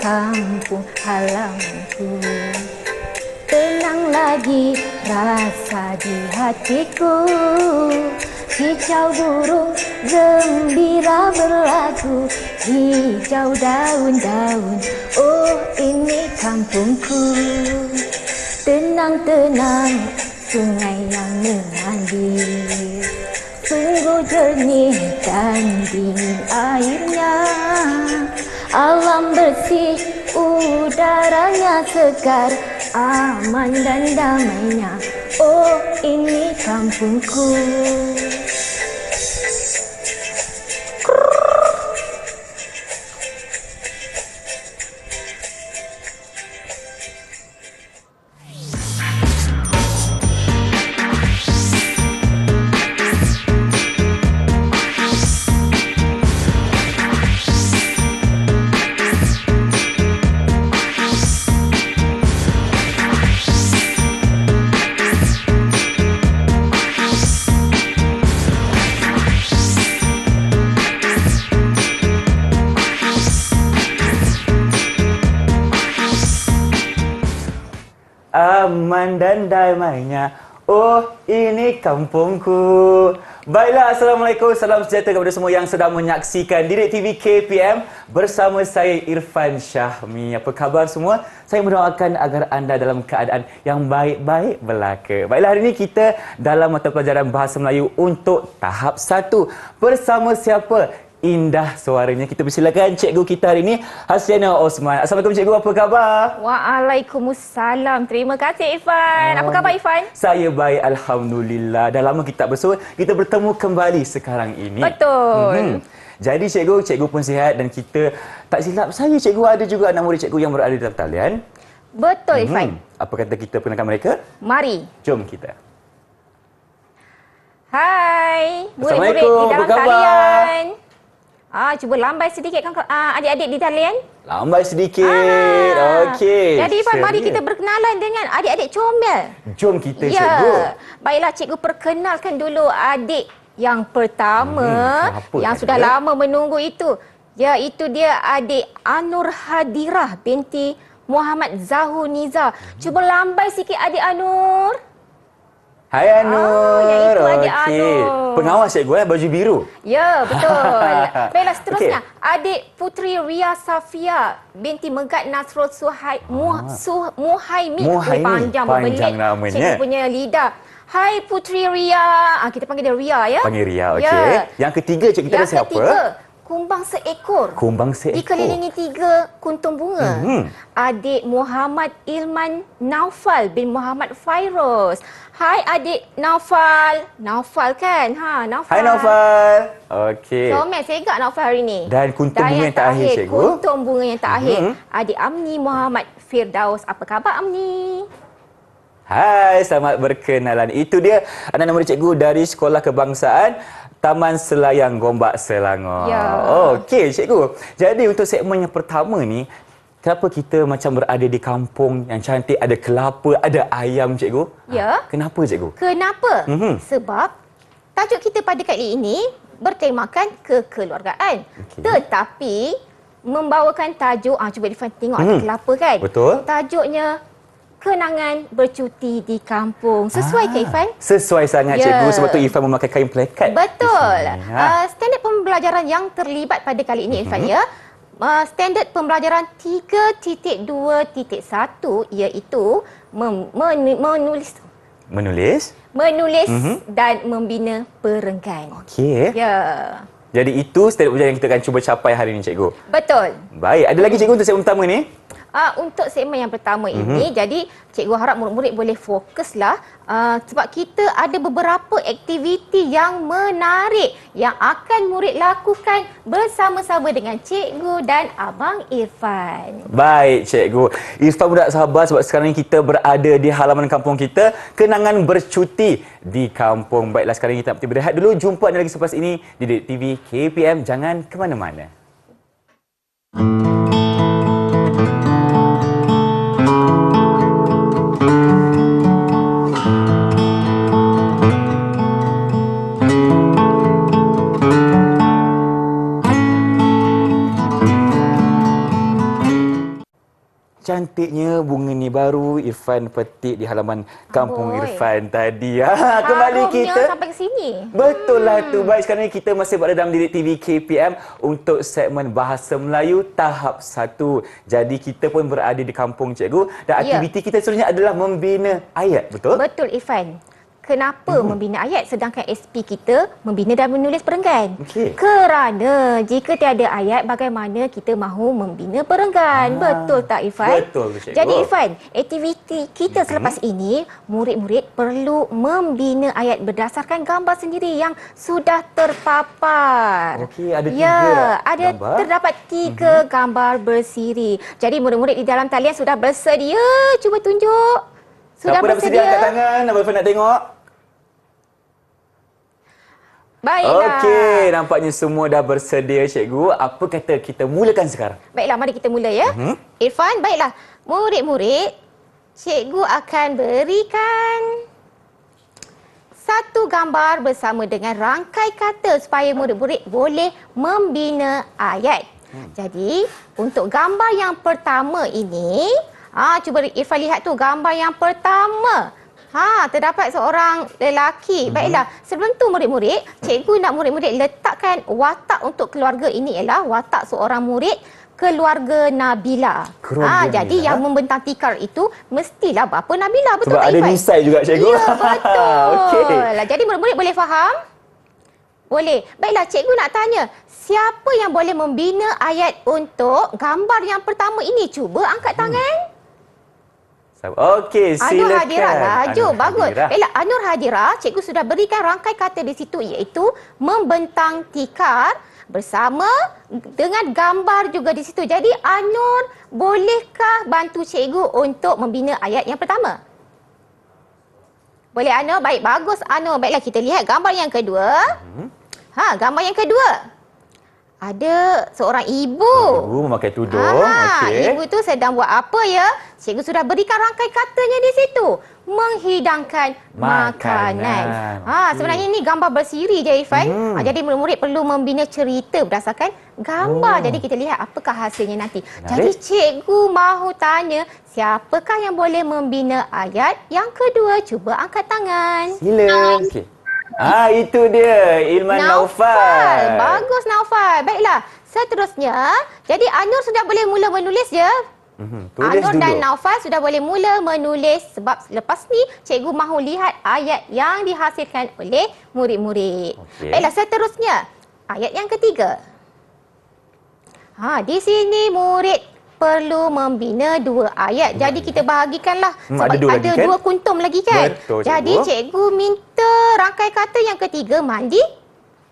kampung halamanku. Tenang lagi rasa di hatiku, kicau burung gembira berlagu, hijau daun-daun, oh ini kampungku. Tenang-tenang sungai yang mengalir, sungguh jernih dan dingin airnya. Alam bersih, udaranya segar, aman dan damainya, oh ini kampungku. Aman dan damainya, oh ini kampungku. Baiklah, Assalamualaikum, salam sejahtera kepada semua yang sedang menyaksikan Didik TV KPM bersama saya Irfan Syahmi. Apa khabar semua? Saya mendoakan agar anda dalam keadaan yang baik-baik belaka. Baiklah, hari ini kita dalam mata pelajaran Bahasa Melayu untuk tahap 1. Bersama siapa? Indah suaranya. Kita persilakan cikgu kita hari ini, Hasliana Osman. Assalamualaikum cikgu, apa khabar? Waalaikumsalam. Terima kasih Irfan. Apa khabar Irfan? Saya baik, alhamdulillah. Dah lama kita tak bersua, kita bertemu kembali sekarang ini. Betul. Jadi cikgu pun sihat dan kita tak silap saya cikgu ada juga anak murid cikgu yang berada di dalam talian. Betul Irfan. Apa kata kita perkenalkan mereka? Mari. Jom kita. Hai, murid-murid di Assalamualaikum, dalam apa khabar? talian. Cuba lambai sedikit kan adik-adik di talian. Lambai sedikit. Okey. Jadi Irfan, mari Serius. kita berkenalan dengan adik-adik comel. Jom kita Ya. cikgu. Baiklah, cikgu perkenalkan dulu adik yang pertama yang siapa sudah dia? lama menunggu itu. Iaitu dia adik Anur Hadirah binti Muhammad Zahur Niza. Cuba lambai sikit adik Anur. Hai Anur. yang itu adik Anur. Pengawas cikgu baju biru. Ya, betul. Baiklah, seterusnya. Adik Puteri Ria Safia binti Megat Nasrul Muhaimi. Muhaimi. Panjang berbelit. Panjang namanya. Cikgu punya lidah. Hai Puteri Ria. Kita panggil dia Ria ya. Panggil Ria, okey. Ya. Yang ketiga cikgu kita ada Yang siapa? ketiga, kumbang seekor. Kumbang seekor. Dikelilingi 3 kuntung bunga. Adik Muhammad Ilman Naufal bin Muhammad Fairuz. Hai adik Naufal. Naufal kan? Naufal. Hai Naufal. Okey. Comel segak Naufal hari ni. Dan kuntung bunga yang terakhir, cikgu. Kuntung bunga yang terakhir. Adik Amni Muhammad Firdaus. Apa khabar Amni? Hai, selamat berkenalan. Itu dia anak-anak murid cikgu dari Sekolah Kebangsaan Taman Selayang Gombak Selangor. Ya. Okey cikgu. Jadi untuk segmen yang pertama ni, kenapa kita macam berada di kampung yang cantik, ada kelapa, ada ayam cikgu? Ya. Kenapa cikgu? Kenapa? Sebab tajuk kita pada kali ini bertemakan kekeluargaan. Okey. Tetapi membawakan tajuk, cuba Irfan tengok ada kelapa kan? Betul. Tajuknya kenangan bercuti di kampung. Sesuai ke Irfan? Sesuai sangat Ya. cikgu. Sebab tu Irfan memakai kain pelekat. Betul. di sini. Standard pembelajaran yang terlibat pada kali ini Irfan ya. Standard pembelajaran 3.2.1 iaitu menulis dan membina perenggan. Okey. Ya. Jadi itu standard pembelajaran yang kita akan cuba capai hari ini cikgu. Betul. Baik, ada lagi cikgu untuk segmen pertama ni? Untuk segmen yang pertama ini, jadi cikgu harap murid-murid boleh fokuslah sebab kita ada beberapa aktiviti yang menarik yang akan murid lakukan bersama-sama dengan cikgu dan Abang Irfan. Baik cikgu. Irfan pun tak sabar sebab sekarang ni kita berada di halaman kampung kita. Kenangan bercuti di kampung. Baiklah, sekarang ni kita nak berehat dulu. Jumpa anda lagi selepas ini di Didik TV KPM. Jangan ke mana-mana. cantiknya bunga ni baru Irfan petik di halaman kampung Amboi. Irfan tadi. Kembali Harumnya kita. sampai ke sini. Betul lah tu. Baik, sekarang ni kita masih berada dalam Didik TV KPM untuk segmen Bahasa Melayu tahap 1. Jadi kita pun berada di kampung cikgu dan Ya. aktiviti kita seterusnya adalah membina ayat, betul? Betul, Irfan. Kenapa membina ayat sedangkan SP kita membina dan menulis perenggan? Okey. Kerana jika tiada ayat, bagaimana kita mahu membina perenggan? Betul tak, Irfan? Betul, cikgu. Jadi, Irfan, aktiviti kita selepas ini, murid-murid perlu membina ayat berdasarkan gambar sendiri yang sudah terpapar. Okey, ada 3 Ya, ada gambar. terdapat 3 gambar bersiri. Jadi, murid-murid di dalam talian sudah bersedia. Cuba tunjuk. Sudah Siapa dah bersedia angkat tangan? Abang Irfan nak tengok. Baiklah. Okey, nampaknya semua dah bersedia, cikgu. Apa kata kita mulakan sekarang? Baiklah, mari kita mula ya. Irfan, baiklah. Murid-murid, cikgu akan berikan satu gambar bersama dengan rangkai kata supaya murid-murid boleh membina ayat. Jadi, untuk gambar yang pertama ini, cuba Irfan lihat tu gambar yang pertama. Terdapat seorang lelaki. Baiklah, sebelum tu murid-murid, cikgu nak murid-murid letakkan watak untuk keluarga ini ialah watak seorang murid keluarga Nabila. Keluarga Jadi Nabila. yang membentang tikar itu mestilah bapa Nabila, betul Sebab tak ada Irfan? nisai juga, cikgu. Ya, betul. Okey. Jadi murid-murid boleh faham? Boleh. Baiklah, cikgu nak tanya, siapa yang boleh membina ayat untuk gambar yang pertama ini? Cuba angkat tangan. Okey, silakan. Anur Hadirah laju. Anur Bagus. Hadirah. Baiklah, Anur Hadirah, cikgu sudah berikan rangkai kata di situ iaitu membentang tikar bersama dengan gambar juga di situ. Jadi Anur, bolehkah bantu cikgu untuk membina ayat yang pertama? Boleh Anur? Baik, bagus Anur. Baiklah, kita lihat gambar yang kedua. Gambar yang kedua. Ada seorang ibu. Ibu memakai tudung. Okey. Ibu tu sedang buat apa ya? Cikgu sudah berikan rangkai katanya di situ. Menghidangkan makanan. Sebenarnya ini gambar bersiri je Irfan. Jadi murid-murid perlu membina cerita berdasarkan gambar. Jadi kita lihat apakah hasilnya nanti. Jadi cikgu mahu tanya, siapakah yang boleh membina ayat yang kedua? Cuba angkat tangan. Sila. Okey. Itu dia Ilman Naufal. Bagus Naufal. Baiklah, seterusnya. Jadi Anur sudah boleh mula menulis je. Tulis Anur dulu. dan Naufal sudah boleh mula menulis sebab lepas ni cikgu mahu lihat ayat yang dihasilkan oleh murid-murid. Okey. Baiklah, seterusnya. Ayat yang ketiga. Di sini murid perlu membina 2 ayat. Jadi kita bahagikanlah sebab ada 2 lagi kan? 2 kuntum lagi kan. Betul, Jadi cikgu. cikgu minta rangkai kata yang ketiga mandi.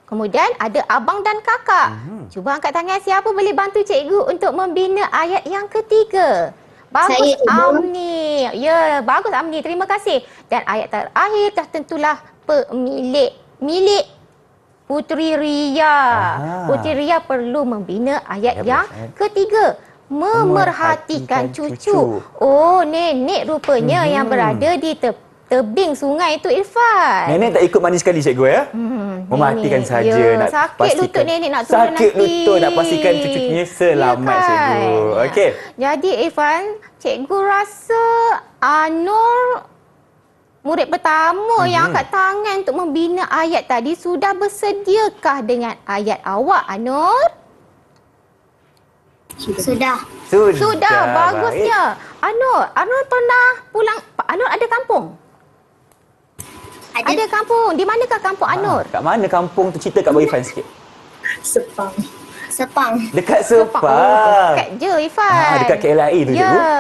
Kemudian ada abang dan kakak. Cuba angkat tangan siapa boleh bantu cikgu untuk membina ayat yang ketiga. Bagus Saya, Ibu. Amni. Ya, bagus Amni. Terima kasih. Dan ayat terakhir dah tentulah milik Puteri Ria. Puteri Ria perlu membina ayat yang ketiga. Memerhatikan cucu. Oh, nenek rupanya yang berada di tebing sungai itu Irfan. Nenek tak ikut mandi sekali, cikgu ya? Mematikan Nenek. saja. Ya, nak sakit pastikan. lutut nenek nak turun nanti. Sakit lutut nak pastikan cucunya selamat, Ya kan? cikgu. Okey. Jadi Irfan, cikgu rasa Anur murid pertama yang angkat tangan untuk membina ayat tadi sudah bersediakah dengan ayat awak Anur? Sudah. Sudah, bagusnya. Anur pernah pulang, Anur ada kampung? Ada kampung. Di manakah kampung Anur? Kat mana kampung tu? Cerita kat Abang Irfan sikit. Sepang. Sepang. Dekat Oh, Sepang. dekat je Irfan. Dekat KLIA tu, cikgu. Ya.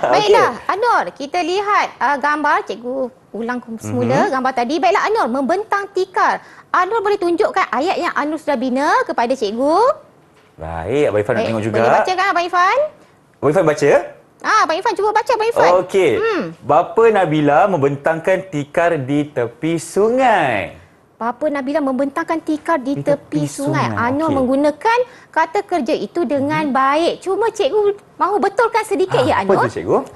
Baiklah, Anur, kita lihat gambar. Cikgu ulang semula gambar tadi. Baiklah Anur, membentang tikar. Anur boleh tunjukkan ayat yang Anur sudah bina kepada cikgu? Baik, Abang Irfan nak tengok juga. Boleh baca kan Abang Irfan? Abang Irfan baca? Abang Irfan cuba baca Abang Irfan. Okey. Bapa Nabila membentangkan tikar di tepi sungai. Bapa Nabila membentangkan tikar di tepi sungai. Anur Okey. menggunakan kata kerja itu dengan baik. Cuma cikgu mahu betulkan sedikit ya Anur. Apa tu, cikgu?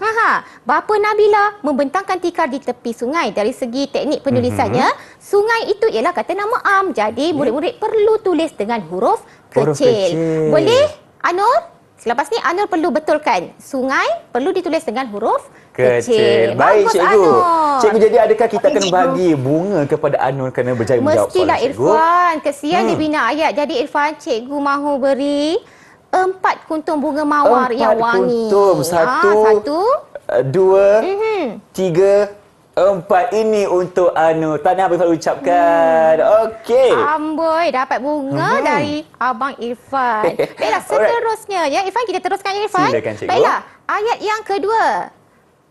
Bapa Nabila membentangkan tikar di tepi sungai. Dari segi teknik penulisannya, sungai itu ialah kata nama am. Jadi murid-murid perlu tulis dengan huruf Huruf kecil. kecil. Boleh Anur? Selepas ni Anur perlu betulkan. Sungai perlu ditulis dengan huruf Kecil. kecil. Baik, Bagus, cikgu. Anur. Cikgu, jadi adakah kita akan Cikgu. bagi bunga kepada Anur kerana berjaya menjawab soalan Mestilah cikgu? Irfan. Kesian dia bina ayat. Jadi Irfan, cikgu mahu beri 4 kuntum bunga mawar 4 yang wangi. kuntum. Satu, dua, tiga, 4. Ini untuk Anur. Tahniah Abang Irfan ucapkan. Okey. Amboi, dapat bunga dari Abang Irfan. Baiklah, seterusnya ya. Irfan, kita teruskan ya Irfan. Silakan, cikgu. Baiklah, ayat yang kedua.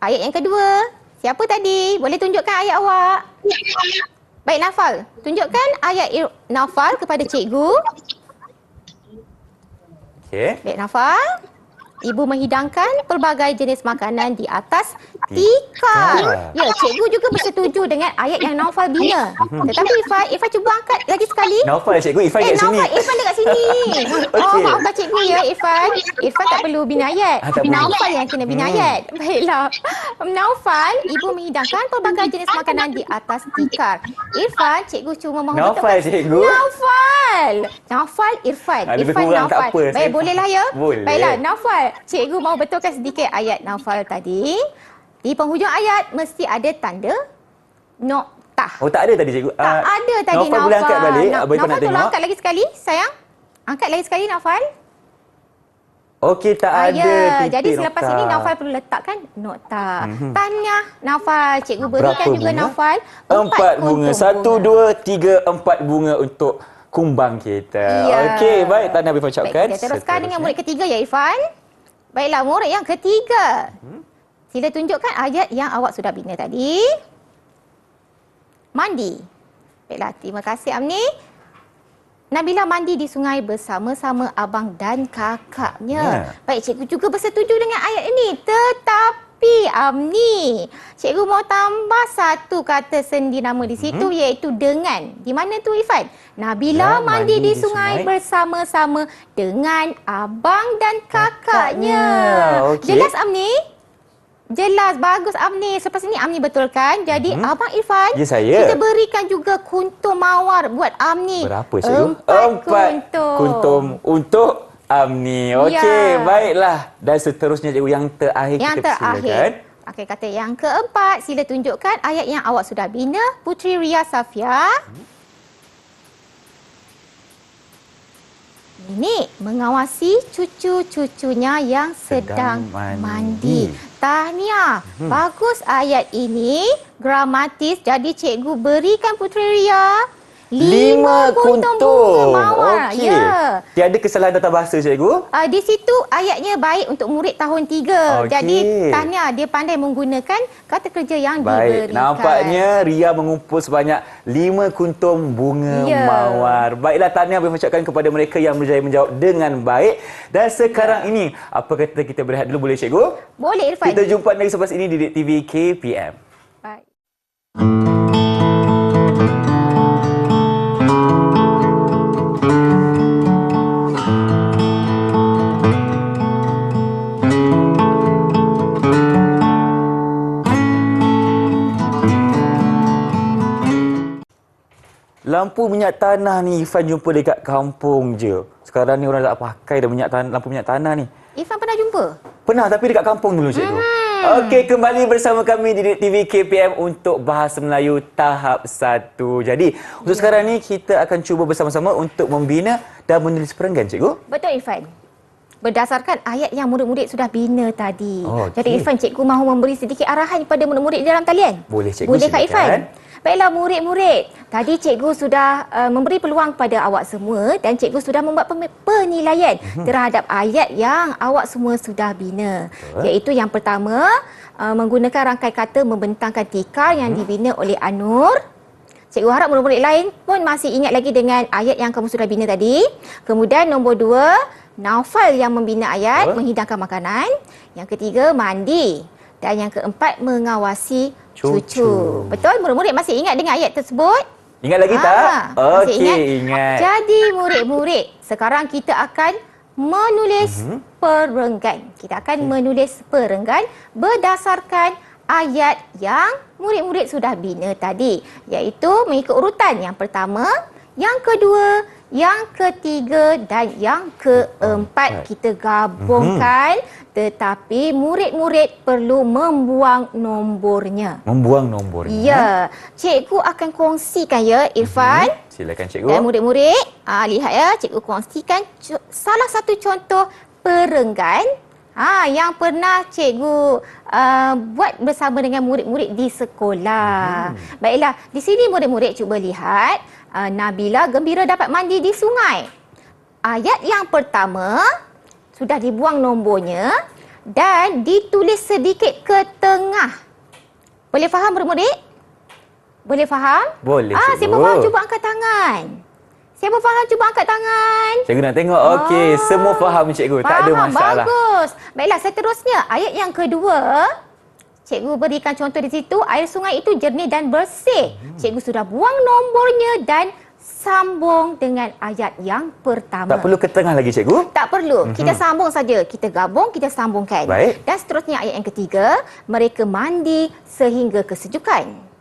Ayat yang kedua. Siapa tadi? Boleh tunjukkan ayat awak? Baik, Naufal. Tunjukkan ayat Naufal kepada cikgu. Okey. Baik, Naufal. Ibu menghidangkan pelbagai jenis makanan di atas tikar. Ya, cikgu juga bersetuju dengan ayat yang Naufal bina. Tetapi Irfan cuba angkat lagi sekali. Naufal, cikgu. Irfan kat sini. Naufal, Irfan dekat sini. Oh, Okey. maafkan cikgu ya, Irfan. Irfan tak perlu bina ayat. tak perlu. Naufal yang kena bina ayat. Baiklah. Naufal, ibu menghidangkan pelbagai jenis makanan di atas tikar. Irfan, cikgu cuma mahu Naufal, cikgu. Naufal, Irfan. Lebih Irfan, kurang tak Naufal. apa. Baik, bolehlah ya? Boleh. Baiklah, Naufal. Cikgu mahu betulkan sedikit ayat Naufal tadi. Di penghujung ayat mesti ada tanda noktah. Oh, tak ada tadi, cikgu. Tak ada tadi Naufal boleh angkat balik. Abang Irfan Naufal nak tolong tengok. angkat lagi sekali, sayang. Angkat lagi sekali, Naufal. Okey, tak ada titik Jadi selepas nokta. ini Naufal perlu letakkan nokta. Tahniah Naufal. Cikgu berikan Berapa juga bunga? Naufal 4 bunga. kuntum 1, bunga. 2, 3, 4 bunga untuk kumbang kita. Ya. Okey, baik. Tahniah Abang Irfan ucapkan. Baik, kita teruskan dengan murid ketiga ya, Irfan. Baiklah, murid yang ketiga. Sila tunjukkan ayat yang awak sudah bina tadi. Mandi. Baiklah, terima kasih Amni. Nabila mandi di sungai bersama-sama abang dan kakaknya. Baik, cikgu juga bersetuju dengan ayat ini. Tetapi Amni, cikgu mau tambah satu kata sendi nama di situ iaitu dengan. Di mana tu Irfan? Nabila mandi di sungai bersama-sama dengan abang dan kakaknya. Okey. Jelas Amni? Jelas, bagus Amni. Selepas ini Amni betulkan. Jadi Abang Irfan, Ya, saya. kita berikan juga kuntum mawar buat Amni. Berapa, cikgu? 4 kuntum. kuntum untuk Amni. Okey, Ya. baiklah. Dan seterusnya, cikgu, yang terakhir Yang kita persilakan. terakhir. Okey, kata yang keempat, sila tunjukkan ayat yang awak sudah bina, Puteri Ria Safia. Nenek mengawasi cucu-cucunya yang sedang mandi. Tahniah. Bagus ayat ini. Gramatis. Jadi cikgu berikan Puteri Ria 5 kuntum bunga mawar. Okey. Ya. Tiada kesalahan tata bahasa, cikgu? Di situ ayatnya baik untuk murid tahun 3. Okey. Jadi tahniah, dia pandai menggunakan kata kerja yang Baik, diberikan. nampaknya Ria mengumpul sebanyak 5 kuntum bunga Ya. mawar. Baiklah, tahniah kami ucapkan kepada mereka yang berjaya menjawab dengan baik. Dan sekarang ini, apa kata kita berehat dulu, boleh cikgu? Boleh Irfan. Kita jumpa lagi selepas ini di Didik TV KPM. Baik. Lampu minyak tanah ni Irfan jumpa dekat kampung je. Sekarang ni orang tak pakai dah lampu minyak tanah ni. Irfan pernah jumpa? Pernah, tapi dekat kampung dulu, cikgu. Okey, kembali bersama kami di Didik TV KPM untuk Bahasa Melayu tahap 1. Jadi, untuk sekarang ni kita akan cuba bersama-sama untuk membina dan menulis perenggan, cikgu. Betul Irfan. Berdasarkan ayat yang murid-murid sudah bina tadi. Okey. Jadi Irfan, cikgu mahu memberi sedikit arahan kepada murid-murid di dalam talian. Boleh, cikgu, Boleh Kak silakan. Irfan? Baiklah murid-murid. Tadi cikgu sudah memberi peluang kepada awak semua dan cikgu sudah membuat penilaian terhadap ayat yang awak semua sudah bina. Iaitu yang pertama, menggunakan rangkai kata membentangkan tikar yang dibina oleh Anur. Cikgu harap murid-murid lain pun masih ingat lagi dengan ayat yang kamu sudah bina tadi. Kemudian nombor 2, Naufal yang membina ayat, menghidangkan makanan. Yang ketiga, mandi. Dan yang keempat, mengawasi cucu. Betul? Murid-murid masih ingat dengan ayat tersebut? Ingat lagi tak? Masih Okey, ingat. Jadi murid-murid, sekarang kita akan menulis perenggan. Kita akan menulis perenggan berdasarkan ayat yang murid-murid sudah bina tadi. Iaitu mengikut urutan. Yang pertama, yang kedua, yang ketiga dan yang keempat kita gabungkan. Tetapi murid-murid perlu membuang nombornya. Membuang nombornya. Ya, cikgu akan kongsikan ya Irfan. Silakan cikgu. Dan murid-murid, lihat ya, cikgu kongsikan salah satu contoh perenggan yang pernah cikgu buat bersama dengan murid-murid di sekolah. Baiklah, di sini murid-murid cuba lihat. Nabila gembira dapat mandi di sungai. Ayat yang pertama sudah dibuang nombornya dan ditulis sedikit ke tengah. Boleh faham murid-murid? Boleh faham? Boleh, cikgu. Siapa faham cuba angkat tangan. Siapa faham cuba angkat tangan. Cikgu nak tengok. Okey, semua faham cikgu. Tak ada masalah. Bagus. Baiklah, seterusnya ayat yang kedua. Cikgu berikan contoh di situ. Air sungai itu jernih dan bersih. Cikgu sudah buang nombornya dan sambung dengan ayat yang pertama. Tak perlu ke tengah lagi cikgu? Tak perlu. Kita sambung saja. Kita gabung, kita sambungkan. Baik. Dan seterusnya ayat yang ketiga. Mereka mandi sehingga kesejukan.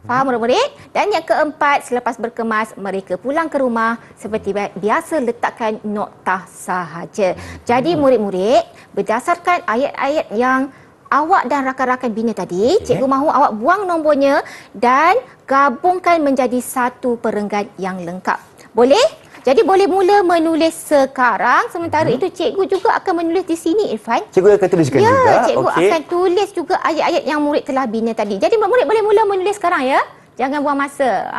Faham murid-murid? Dan yang keempat, selepas berkemas, mereka pulang ke rumah seperti biasa letakkan noktah sahaja. Jadi murid-murid, berdasarkan ayat-ayat yang awak dan rakan-rakan bina tadi, cikgu mahu awak buang nombornya dan gabungkan menjadi satu perenggan yang lengkap. Boleh? Jadi boleh mula menulis sekarang, sementara itu cikgu juga akan menulis di sini Irfan. Cikgu akan tuliskan juga? Ya, cikgu akan tulis juga ayat-ayat yang murid telah bina tadi. Jadi murid boleh mula menulis sekarang ya. Jangan buang masa.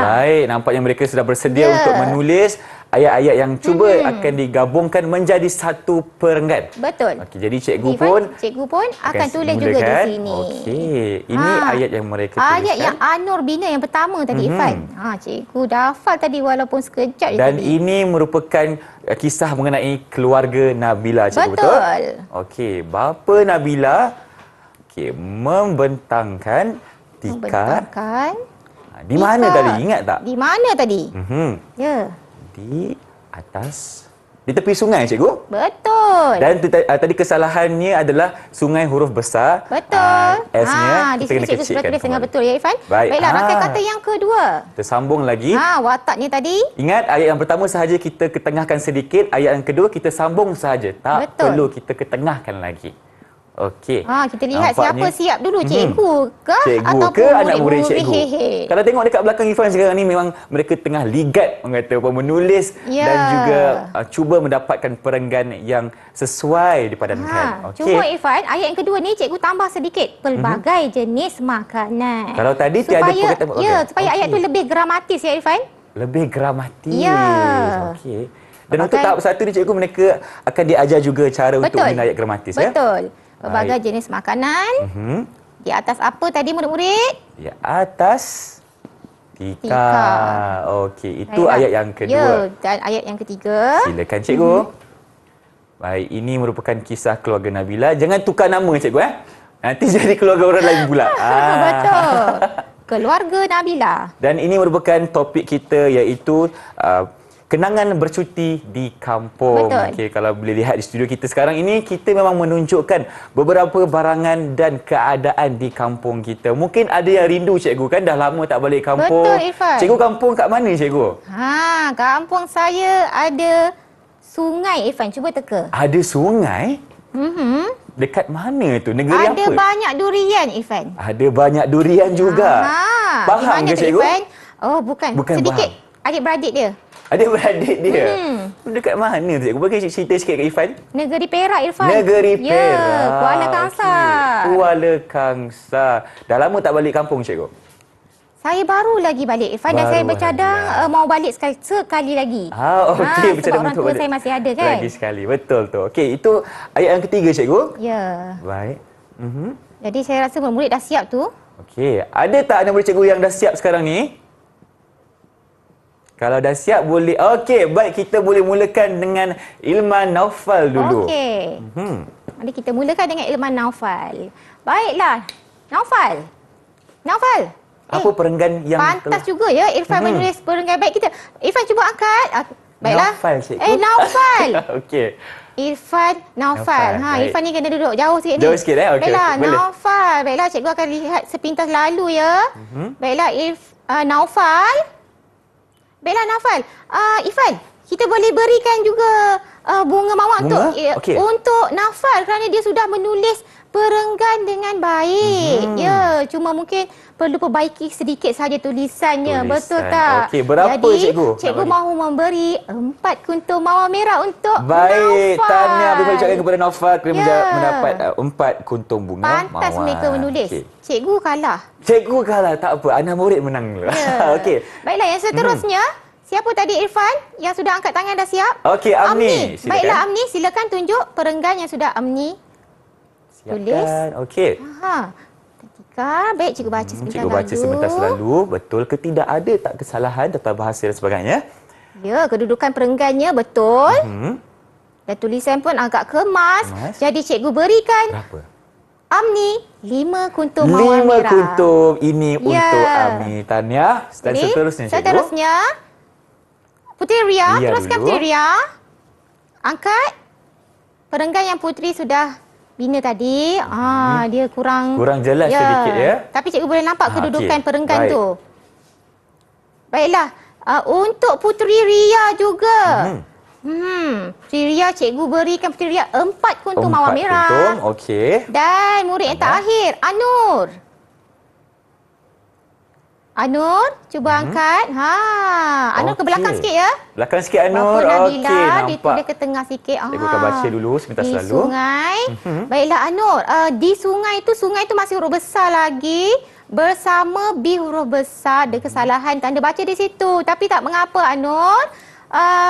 Baik, nampaknya mereka sudah bersedia untuk menulis ayat-ayat yang cuba akan digabungkan menjadi satu perenggan. Betul. Okey, jadi cikgu Cikgu pun akan tulis juga di sini. Okey, ini ayat yang mereka tuliskan. Ayat yang Anur bina yang pertama tadi Irfan. Cikgu dah hafal tadi walaupun sekejap je Dan tadi. ini merupakan kisah mengenai keluarga Nabila, cikgu, betul? Okey, bapa Nabila membentangkan tikar. Di mana tadi? Ingat tak? Di mana tadi? Ya. Di atas, di tepi sungai, cikgu. Betul. Dan tadi kesalahannya adalah sungai huruf besar. Betul. S-nya di kita sini kena cikgu sudah kecilkan tulis dengan kembali. betul ya Irfan. Baik. Baiklah, rakan kata yang kedua. Kita sambung lagi. Wataknya tadi. Ingat, ayat yang pertama sahaja kita ketengahkan sedikit. Ayat yang kedua kita sambung sahaja. Tak perlu kita ketengahkan lagi. Okey. Kita lihat nampaknya, siapa siap dulu, cikgu ke cikgu ataupun ke anak murid cikgu. Hehe. Kalau tengok dekat belakang Irfan sekarang ni memang mereka tengah ligat orang kata apa menulis dan juga cuba mendapatkan perenggan yang sesuai dipadankan. Okey. Cuma Irfan, ayat yang kedua ni cikgu tambah sedikit pelbagai jenis makanan. Kalau tadi tiada perkataan supaya ayat tu lebih gramatis ya Irfan. Lebih gramatis. Ya. Okey. Dan untuk tahap satu ni cikgu mereka akan diajar juga cara untuk guna ayat gramatis ya. Betul. Pelbagai jenis makanan. Di atas apa tadi murid-murid? Di atas tikar. Okey, itu ayat yang kedua. Ya, dan ayat yang ketiga. Silakan cikgu. Baik, ini merupakan kisah keluarga Nabila. Jangan tukar nama cikgu Nanti jadi keluarga orang lain pula. Betul. Keluarga Nabila. Dan ini merupakan topik kita iaitu kenangan bercuti di kampung. Betul. Okey, kalau boleh lihat di studio kita sekarang ini, kita memang menunjukkan beberapa barangan dan keadaan di kampung kita. Mungkin ada yang rindu cikgu kan, dah lama tak balik kampung. Betul, Irfan. Cikgu kampung kat mana cikgu? Kampung saya ada sungai Irfan, cuba teka. Ada sungai? Dekat mana tu? Negeri apa? Ada banyak durian Irfan. Ada banyak durian juga. Faham ke cikgu? Irfan? Oh, bukan. Sedikit adik-beradik dia. Adik-beradik dia? Dekat mana tu cikgu? Bagi cerita sikit kat Irfan. Negeri Perak Irfan. Negeri Perak. Ya, Kuala Kangsar. Kuala Kangsar. Dah lama tak balik kampung cikgu? Saya baru lagi balik Irfan dan saya bercadang mau balik sekali lagi. Okey, sebab orang tua saya masih ada kan. Lagi sekali. Betul tu. Okey, itu ayat yang ketiga cikgu? Ya. Baik. Jadi saya rasa murid dah siap tu. Okey, ada tak anak murid cikgu yang dah siap sekarang ni? Kalau dah siap boleh. Okey, baik, kita boleh mulakan dengan Ilman Naufal dulu. Okey. Mari kita mulakan dengan Ilman Naufal. Baiklah. Naufal. Apa perenggan yang pantas juga ya Irfan menulis perenggan. Baik, kita Irfan cuba angkat. Baiklah. Naufal cikgu. Naufal. Okey. Irfan Naufal. Irfan ni kena duduk jauh sikit ni. Jauh sikit okey. Baiklah, Naufal. Baiklah, cikgu akan lihat sepintas lalu ya. Baiklah, Naufal. Baiklah Naufal. Ifan, kita boleh berikan juga bunga mawar Bunga? Okey. untuk Naufal kerana dia sudah menulis perenggan dengan baik. Ya, cuma mungkin perlu perbaiki sedikit saja tulisannya. Betul tak? Okey, berapa Jadi, cikgu? Cikgu mahu memberi 4 kuntum mawar merah untuk Baik, Naufal. tahniah boleh ucapkan kepada Naufal kerana Ya. mendapat 4 kuntum bunga Pantas mawar. mereka menulis. Okey. Cikgu kalah. Cikgu kalah, tak apa. Anak murid menang dulu. Ya. Okey. Baiklah, yang seterusnya, siapa tadi Irfan yang sudah angkat tangan dah siap? Okey, Amni. Silakan. Baiklah Amni, silakan tunjuk perenggan yang sudah Amni tulis. Silakan. Okey. Ketika, baik cikgu baca sebentar Cikgu baca sebentar selalu. Betul ke tidak ada tak kesalahan tata bahasa dan sebagainya? Ya, kedudukan perenggannya betul. Dan tulisan pun agak kemas. Jadi cikgu berikan Berapa? Amni 5 kuntum mawar 5 merah. kuntum ini Ya. untuk Amni. Tahniah. Dan Jadi, seterusnya, cikgu. seterusnya, Puteri Ria. Ria Teruskan dulu. Puteri Ria. Angkat. Perenggan yang Puteri sudah bina tadi. Dia kurang jelas sedikit ya. Tapi cikgu boleh nampak kedudukan okey. perenggan Baik. tu. Baiklah. Untuk Puteri Ria juga. Puteri Ria, cikgu berikan Puteri Ria 4 kuntum mawar 4 merah. kuntum. Okey. Dan murid yang terakhir, Anur. Anur, cuba angkat. Anur ke belakang sikit ya. Belakang sikit Anur. Bapa Okey, Nabila, dia nampak. ke tengah sikit. Cikgu akan baca dulu sebentar di selalu. sungai. Baiklah Anur, di sungai itu masih huruf besar lagi. Bersama B huruf besar. Ada kesalahan tanda baca di situ. Tapi tak mengapa Anur.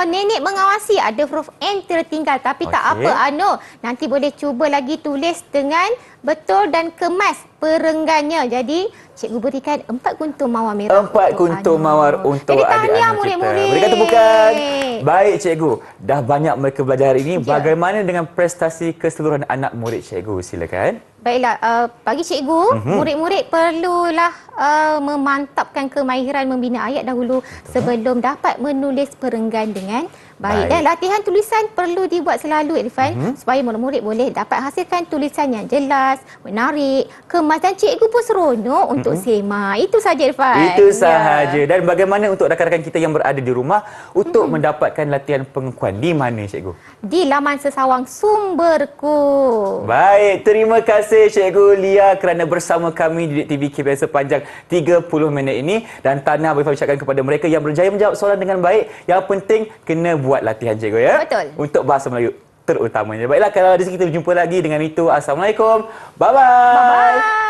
Nenek mengawasi, ada huruf N tertinggal. Tapi tak Okey. apa Anur. Nanti boleh cuba lagi tulis dengan betul dan kemas perenggannya. Jadi cikgu berikan 4 kuntum mawar merah. 4 kuntum mawar untuk Jadi adik-adik tahniah kita. murid-murid. Berikan tepukan. Baik cikgu, dah banyak mereka belajar hari ini. Ya. Bagaimana dengan prestasi keseluruhan anak murid cikgu? Silakan. Baiklah, bagi cikgu, murid-murid perlulah memantapkan kemahiran membina ayat dahulu sebelum dapat menulis perenggan dengan baik. Dan latihan tulisan perlu dibuat selalu Irfan supaya murid-murid boleh dapat hasilkan tulisan yang jelas, menarik, kemas dan cikgu pun seronok untuk sema. Itu saja Irfan. Itu sahaja. Dan bagaimana untuk rakan-rakan kita yang berada di rumah untuk mendapatkan latihan pengukuhan? Di mana cikgu? Di laman sesawang sumberku. Baik, terima kasih Cikgu Lia kerana bersama kami di TV KPM sepanjang 30 minit ini. Dan tahniah bagi ucapkan kepada mereka yang berjaya menjawab soalan dengan baik. Yang penting, kena buat latihan cikgu ya. Betul. Untuk bahasa Melayu terutamanya. Baiklah, kalau di sini kita berjumpa lagi dengan itu. Assalamualaikum. Bye-bye. Bye-bye.